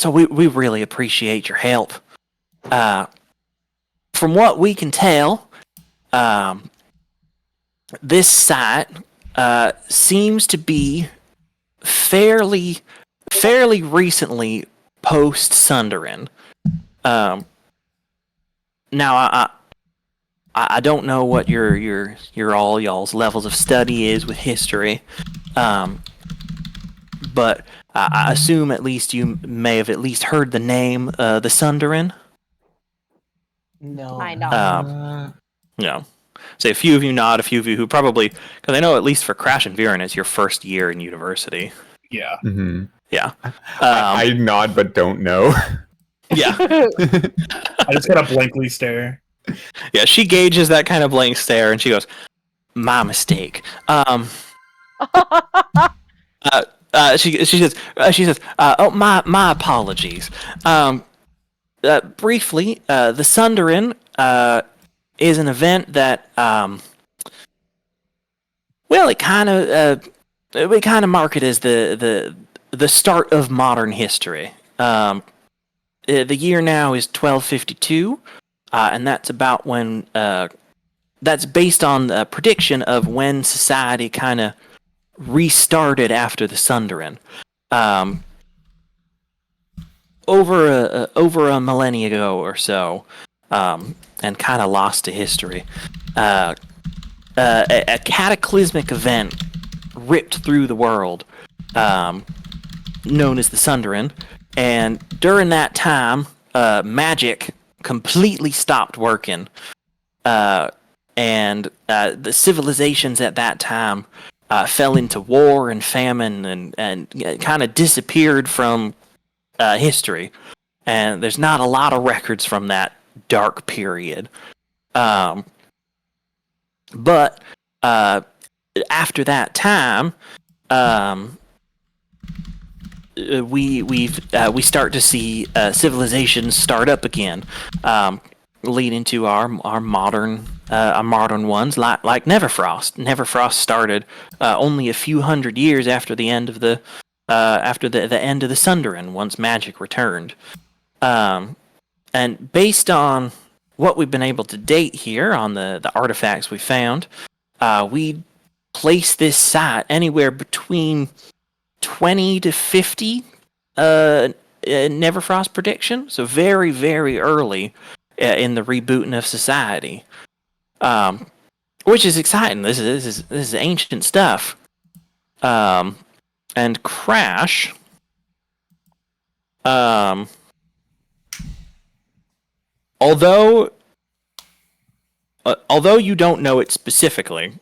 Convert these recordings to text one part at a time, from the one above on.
So we really appreciate your help. From what we can tell, this site seems to be fairly recently post Sunderin. Now I don't know what your all y'all's levels of study is with history, but I assume at least you may have at least heard the name the Sunderin. No. I know. No. So a few of you nod, a few of you who probably, because I know at least for Crash and Viren, it's your first year in university. Yeah. Mm-hmm. Yeah. I nod but don't know. Yeah. I just got a blankly stare. Yeah, she gauges that kind of blank stare and she goes, "My mistake." She says, "Oh, my apologies." Briefly, the Sunderin is an event that, well, we kind of mark it as the start of modern history. The year now is 1252, and that's about when. That's based on the prediction of when society kind of restarted after the Sunderin. Over a millennia ago or so, and kind of lost to history. A cataclysmic event ripped through the world, known as the Sunderin, and during that time, magic completely stopped working, and the civilizations at that time fell into war and famine and kind of disappeared from history, and there's not a lot of records from that dark period. But after that time, we start to see civilizations start up again, leading to our modern ones like Neverfrost. Neverfrost started only a few hundred years after the end of the end of the Sunderin, once magic returned. And based on what we've been able to date here on the artifacts we found, we place this site anywhere between 20 to 50 Neverfrost prediction, so very, very early in the rebooting of society, which is exciting. This is ancient stuff. And Crash, although you don't know it specifically,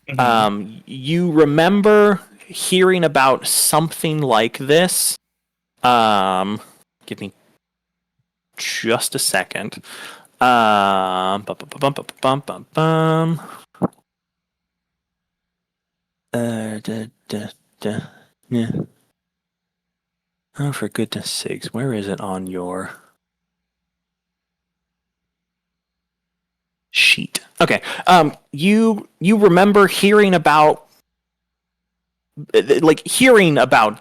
you remember hearing about something like this. Give me just a second. Yeah. Oh, for goodness sakes, where is it on your sheet? Okay. You remember hearing about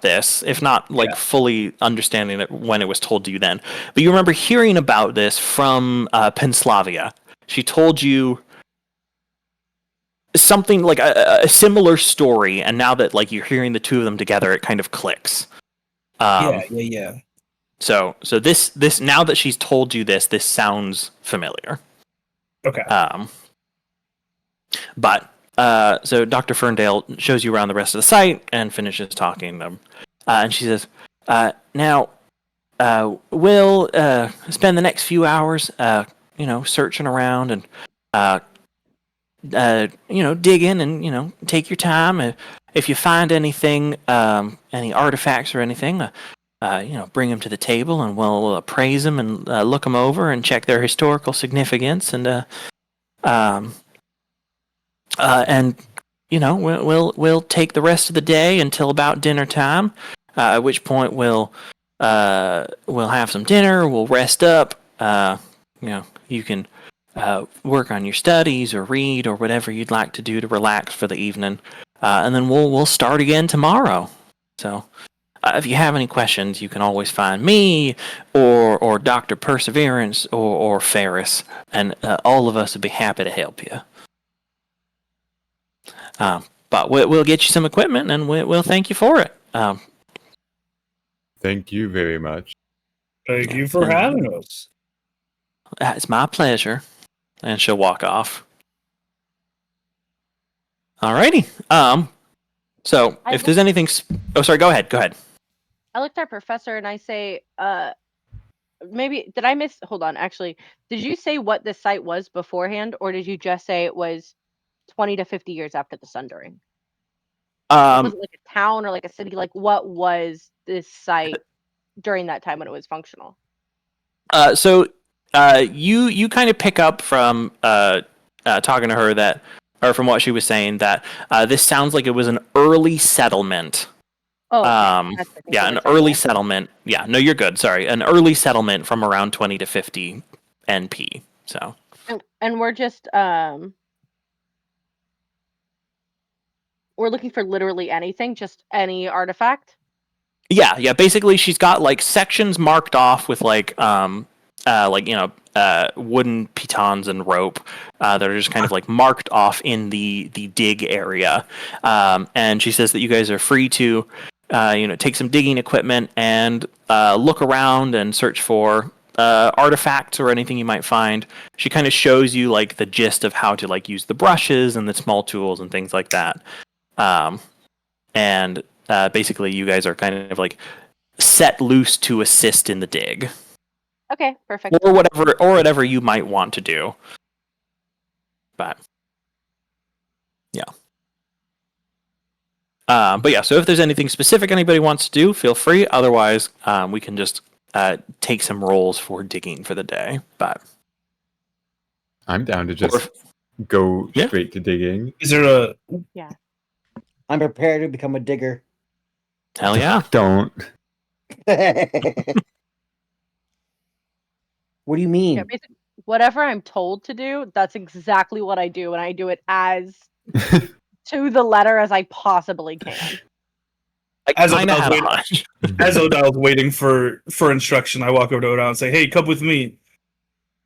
this, if not fully understanding it when it was told to you then. But you remember hearing about this from Penslavia. She told you something like a similar story, and now that you're hearing the two of them together, it kind of clicks. Yeah. So this now that she's told you this sounds familiar. Okay. But so Dr. Ferndale shows you around the rest of the site and finishes talking to them. And she says, now, we'll spend the next few hours, searching around and, digging and, take your time. If you find anything, any artifacts or anything, bring them to the table and we'll appraise them and look them over and check their historical significance and we'll take the rest of the day until about dinner time, at which point we'll have some dinner, we'll rest up, you can work on your studies or read or whatever you'd like to do to relax for the evening, and then we'll start again tomorrow. So If you have any questions, you can always find me or Dr. Perseverance or Ferris, and all of us would be happy to help you. But we'll get you some equipment, and we'll thank you for it. Thank you very much. Thank you for having us. It's my pleasure. And she'll walk off. Alrighty. So if there's anything, oh, sorry. Go ahead. I looked at our professor and I say, maybe did I miss? Hold on. Actually, did you say what the site was beforehand, or did you just say it was 20 to 50 years after the Sundering? Was it like a town or like a city? Like, what was this site during that time when it was functional? So you kind of pick up from talking to her that, or from what she was saying, that this sounds like it was an early settlement. Oh, okay. Yeah, an early settlement. Yeah, no, you're good. Sorry, an early settlement from around 20 to 50 NP. So. And we're just we're looking for literally anything, just any artifact. Yeah. Basically, she's got like sections marked off with like wooden pitons and rope that are just kind of like marked off in the dig area. And she says that you guys are free to, take some digging equipment and look around and search for artifacts or anything you might find. She kind of shows you like the gist of how to like use the brushes and the small tools and things like that. And basically, you guys are kind of like set loose to assist in the dig. Okay, perfect. Or whatever you might want to do. But yeah. But yeah, so if there's anything specific anybody wants to do, feel free. Otherwise, we can just take some rolls for digging for the day. But I'm down to just go straight to digging. Is there a... Yeah. I'm prepared to become a digger. Hell yeah. Don't. What do you mean? Yeah, basically, whatever I'm told to do, that's exactly what I do, and I do it as to the letter as I possibly can. As Odell's waiting for instruction, I walk over to Odell and say, "Hey, come with me."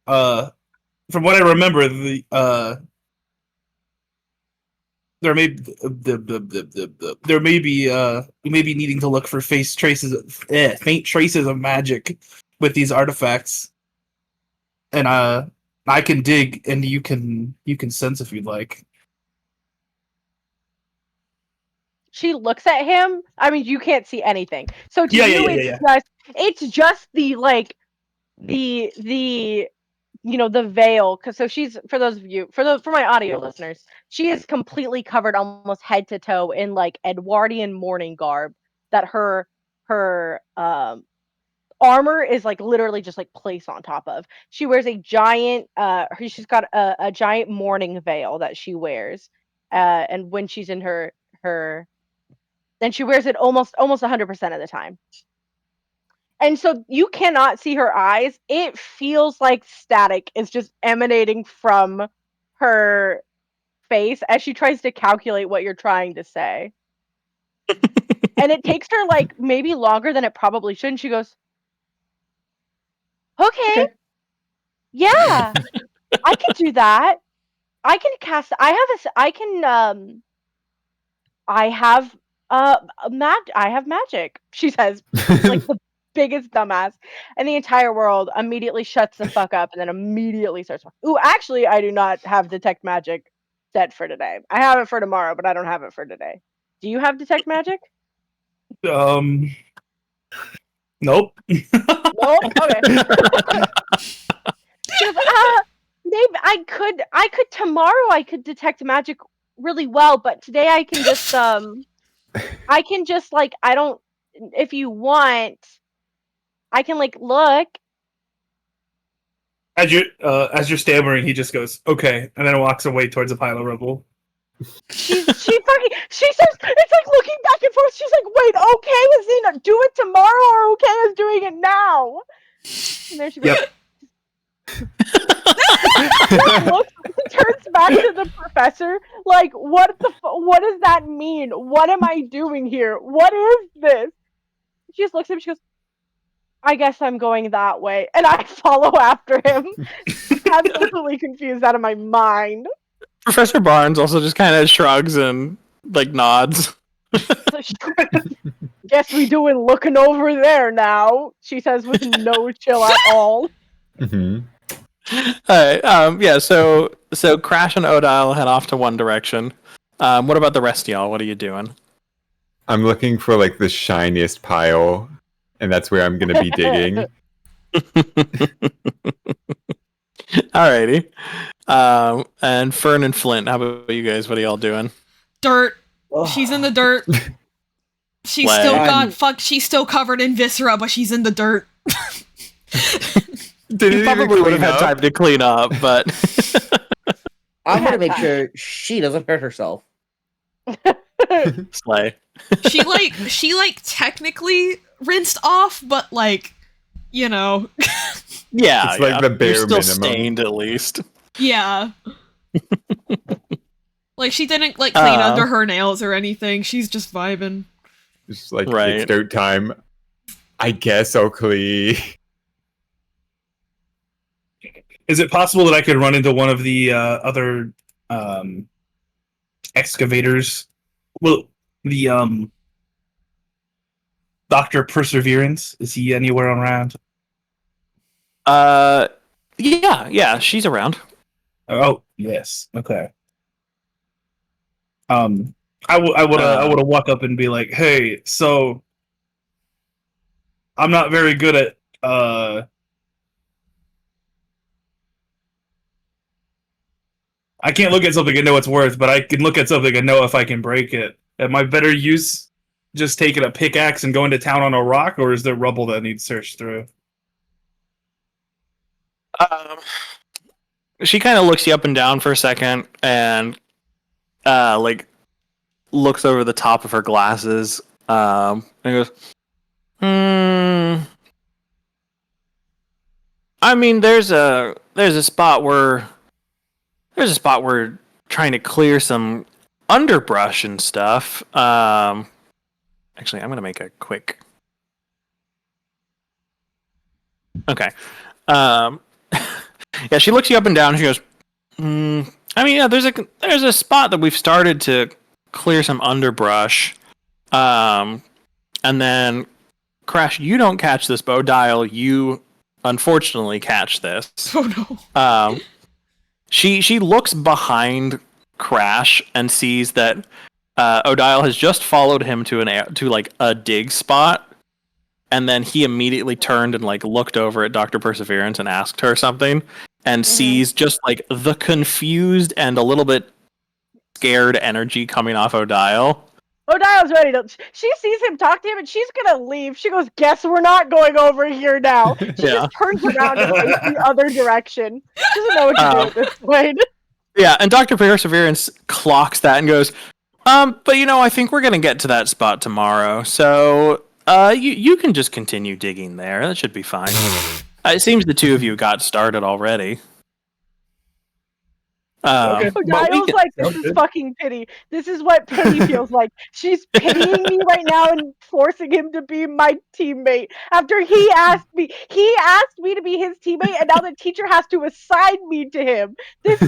From what I remember, we may be needing to look for faint traces of magic with these artifacts, and I can dig, and you can sense if you'd like. She looks at him. I mean, you can't see anything. So to it's just the like the veil. Because so she's, for those of you, for my audio listeners, she is completely covered almost head to toe in like Edwardian mourning garb. That her armor is like literally just like placed on top of. She wears a giant she's got a giant mourning veil that she wears. And when she's in her then she wears it almost 100% of the time. And so you cannot see her eyes. It feels like static is just emanating from her face as she tries to calculate what you're trying to say. And it takes her like maybe longer than it probably should. And she goes, okay. Yeah, I can do that. I can cast. I have magic. She says, like the biggest dumbass, and the entire world immediately shuts the fuck up, and then immediately starts. Ooh, actually, I do not have detect magic set for today. I have it for tomorrow, but I don't have it for today. Do you have detect magic? Nope. Nope. Okay. Just, maybe I could tomorrow. I could detect magic really well, but today I can just like, I don't. If you want, I can like look. As you're stammering, he just goes, "Okay," and then walks away towards a pile of rubble. She says, it's like looking back and forth. She's like, "Wait, okay, is he not do it tomorrow, or okay is doing it now?" And there she goes. Yep. Turns back to the professor, like, what does that mean? What am I doing here? What is this? She just looks at him. She goes, "I guess I'm going that way," and I follow after him. Absolutely confused out of my mind. Professor Barnes also just kind of shrugs and like nods. So guess we doing looking over there now. She says with no chill at all. Hmm. Alright, yeah, so Crash and Odile head off to one direction. What about the rest of y'all? What are you doing? I'm looking for like the shiniest pile, and that's where I'm gonna be digging. Alrighty. And Fern and Flint, how about you guys? What are y'all doing? Dirt. Ugh. She's in the dirt. She's Slay. still I'm- she's still covered in viscera, but she's in the dirt. Didn't You even probably would have clean had up. time to clean up, but I'm gonna make sure she doesn't hurt herself. slay. She technically rinsed off, but Yeah, It's like the bare You're still minimum. stained at least. yeah. She didn't clean Uh. under her nails or anything. She's just vibing. It's like Right. it's dirt time. I guess I'll clean. Is it possible that I could run into one of the other excavators? Well, the Dr. Perseverance, is he anywhere around? Yeah, she's around. Oh, yes. Okay. I would have walked up and be like, "Hey, so I'm not very good at I can't look at something and know its worth, but I can look at something and know if I can break it. Am I better use just taking a pickaxe and going to town on a rock, or is there rubble that needs searched through?" She kind of looks you up and down for a second, and looks over the top of her glasses, and goes, I mean, there's a spot where we're trying to clear some underbrush and stuff. Actually, I'm gonna make a quick. Okay. Yeah, she looks you up and down. And she goes, I mean, yeah, there's a spot that we've started to clear some underbrush. And then, Crash, you don't catch this, Bo Dial. You unfortunately catch this. Oh no. She looks behind Crash and sees that Odile has just followed him to a dig spot, and then he immediately turned and looked over at Dr. Perseverance and asked her something, and sees just the confused and a little bit scared energy coming off Odile. Odile's ready to. She sees him talk to him, and she's gonna leave. She goes, "Guess we're not going over here now." She Yeah. just turns around and faces the other direction. She doesn't know what to do at this point. Yeah, and Dr. Perseverance clocks that and goes, but I think we're gonna get to that spot tomorrow, so you can just continue digging there. That should be fine. It seems the two of you got started already. Okay. But we Odile's can- like, "This is fucking pity. This is what pity feels like. She's pitying me right now and forcing him to be my teammate. After he asked me to be his teammate, and now the teacher has to assign me to him. She's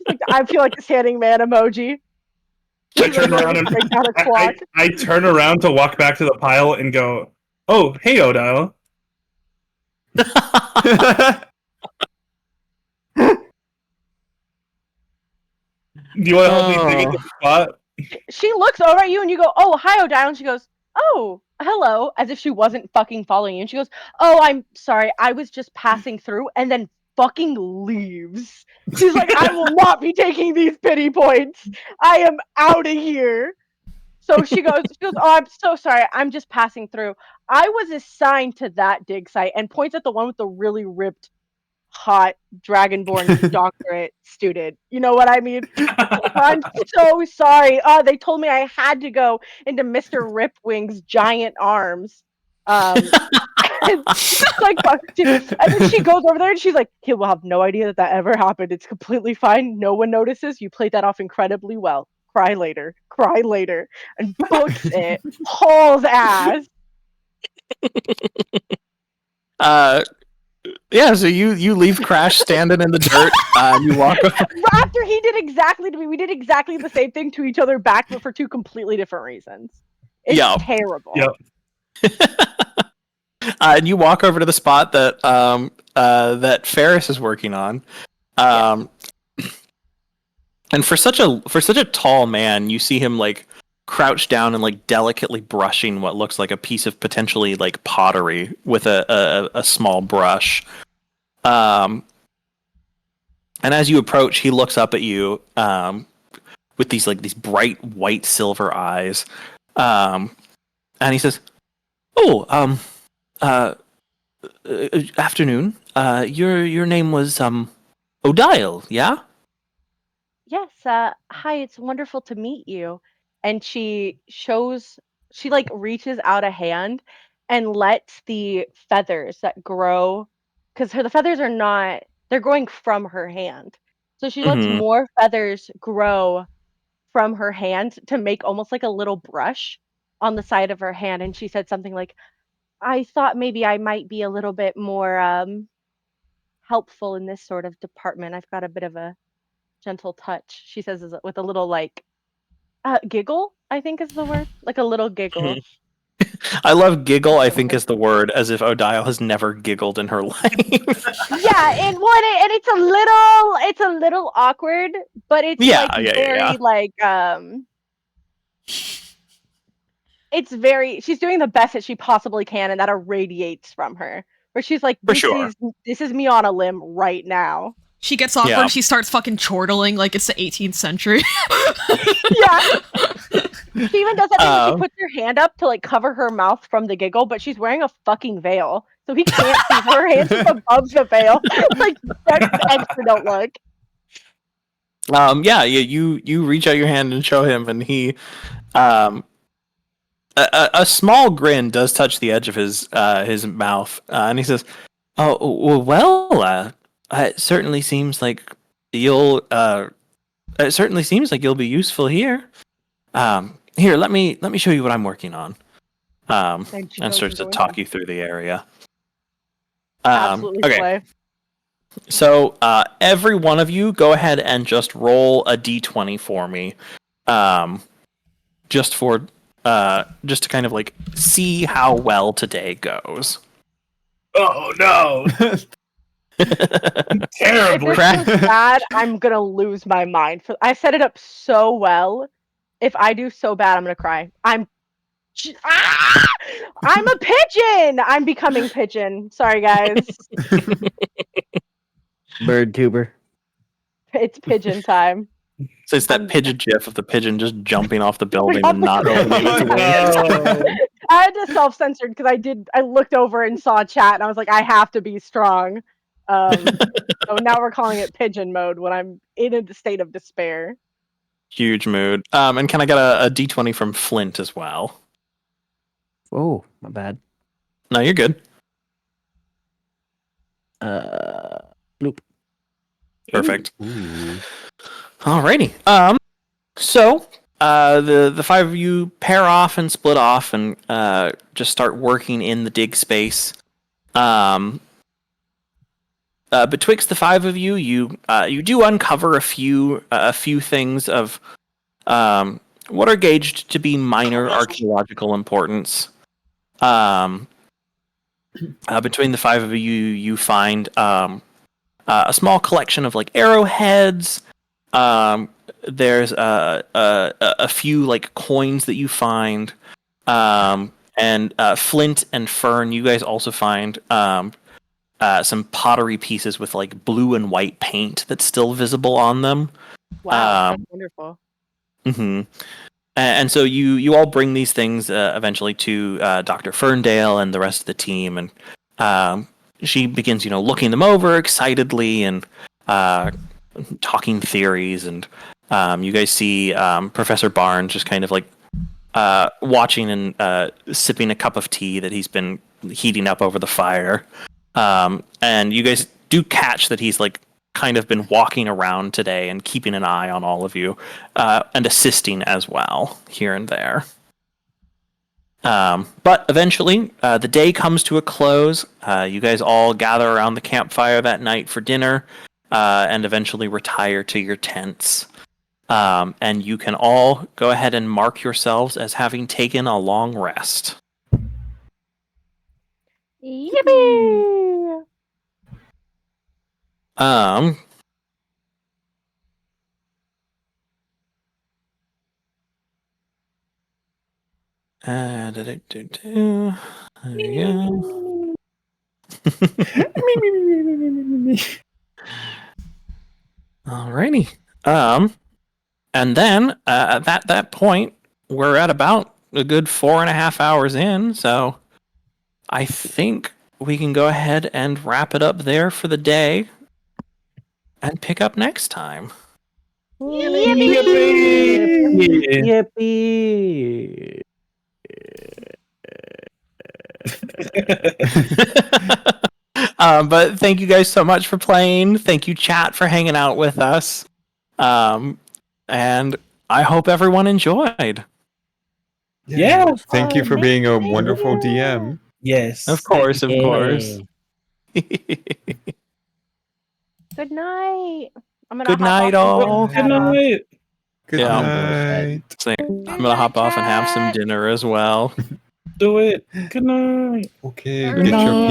like, I feel like the standing man emoji." I turn around and break down a clock. I turn around to walk back to the pile and go, "Oh, hey, Odile." Do you want to help me dig at the spot? She looks over at you and you go, "Oh, hi, Odile." And she goes, "Oh, hello," as if she wasn't fucking following you. And she goes, "Oh, I'm sorry. I was just passing through," and then fucking leaves. She's like, "I will not be taking these pity points. I am out of here." So she goes, "Oh, I'm so sorry. I'm just passing through. I was assigned to that dig site," and points at the one with the really ripped, hot Dragonborn doctorate student. You know what I mean? I'm so sorry. They told me I had to go into Mr. Ripwing's giant arms. It's like, fuck, dude. And then she goes over there and she's like, "He will have no idea that ever happened. It's completely fine. No one notices. You played that off incredibly well. Cry later. Cry later." And books it. Hauls ass. Yeah, so you leave Crash standing in the dirt. You walk over. After he did exactly to me, we did exactly the same thing to each other back, but for two completely different reasons. It's Yeah. terrible. Yep. And you walk over to the spot that that Ferris is working on. And for such a tall man, you see him like crouched down and like delicately brushing what looks like a piece of potentially like pottery with a small brush. And as you approach, he looks up at you with these bright white silver eyes, and he says, "Oh, afternoon. Your name was Odile, yeah?" Yes, hi, it's wonderful to meet you. And she like reaches out a hand and lets the feathers that grow, because the feathers are not, they're growing from her hand. So she lets Mhm. more feathers grow from her hand to make almost like a little brush on the side of her hand. And she said something like, I thought maybe I might be a little bit more helpful in this sort of department. I've got a bit of a gentle touch, she says, with a little like giggle, I think is the word, like a little giggle. I love giggle, I think is the word, as if Odile has never giggled in her life. Yeah, and it's a little awkward, but it's Yeah, like yeah, very yeah. like it's very, she's doing the best that she possibly can, and that irradiates from her. Where she's like, For sure. this is me on a limb right now. She gets awkward, Yeah. she starts fucking chortling like it's the 18th century. Yeah. She even does that thing where Um, she puts her hand up to like cover her mouth from the giggle, but she's wearing a fucking veil, so he can't see. So her hand's just above the veil. Like that extra don't look. Yeah, you reach out your hand and show him, and he, a small grin does touch the edge of his mouth, and he says, "Oh well, it certainly seems like you'll it certainly seems like you'll be useful here. Here, let me show you what I'm working on." And she And goes starts to joins talk him. you through the area. Absolutely Okay. slay. So every one of you, go ahead and just roll a d20 for me, just to kind of like see how well today goes. Oh no! If Terribly. this goes bad, I'm gonna lose my mind. I set it up so well. If I do so bad, I'm gonna cry. I'm a pigeon. I'm becoming pigeon. Sorry, guys. Bird tuber. It's pigeon time. So it's that I'm- pigeon gif of the pigeon just jumping off the building off and the not building. opening its Oh, wings. no. I had to self-censor because I looked over and saw chat and I was like, I have to be strong. So now we're calling it pigeon mode when I'm in a state of despair. Huge mood. And can I get a d20 from Flint as well? Oh, my bad. No, you're good. Bloop. Perfect. Ooh. Alrighty. So the five of you pair off and split off and just start working in the dig space. Betwixt the five of you, you do uncover a few things of what are gauged to be minor archaeological importance. Between the five of you, you find a small collection of like arrowheads. There's a few like coins that you find, and Flint and Fern. You guys also find some pottery pieces with like blue and white paint that's still visible on them. Wow, that's wonderful. Mm-hmm. And so you all bring these things eventually to Dr. Ferndale and the rest of the team, and she begins, looking them over excitedly and talking theories. And you guys see Professor Barnes just kind of like watching and sipping a cup of tea that he's been heating up over the fire. And you guys do catch that he's like kind of been walking around today and keeping an eye on all of you and assisting as well here and there. But eventually, the day comes to a close. You guys all gather around the campfire that night for dinner, and eventually retire to your tents. And you can all go ahead and mark yourselves as having taken a long rest. Yippee! Um, there we go. Alrighty. And then at that point, we're at about a good 4.5 hours in, so I think we can go ahead and wrap it up there for the day and pick up next time. Yippee! But thank you guys so much for playing. Thank you, chat, for hanging out with us. And I hope everyone enjoyed. Yeah. Thank you for being a wonderful DM. Yes. Of course, of course. Good night. I'm gonna Good hop night, off and all. put Good that on. night. Good Yeah. night. I'm gonna hop off and have some dinner as well. Do it. Good night. Okay, Good get your night.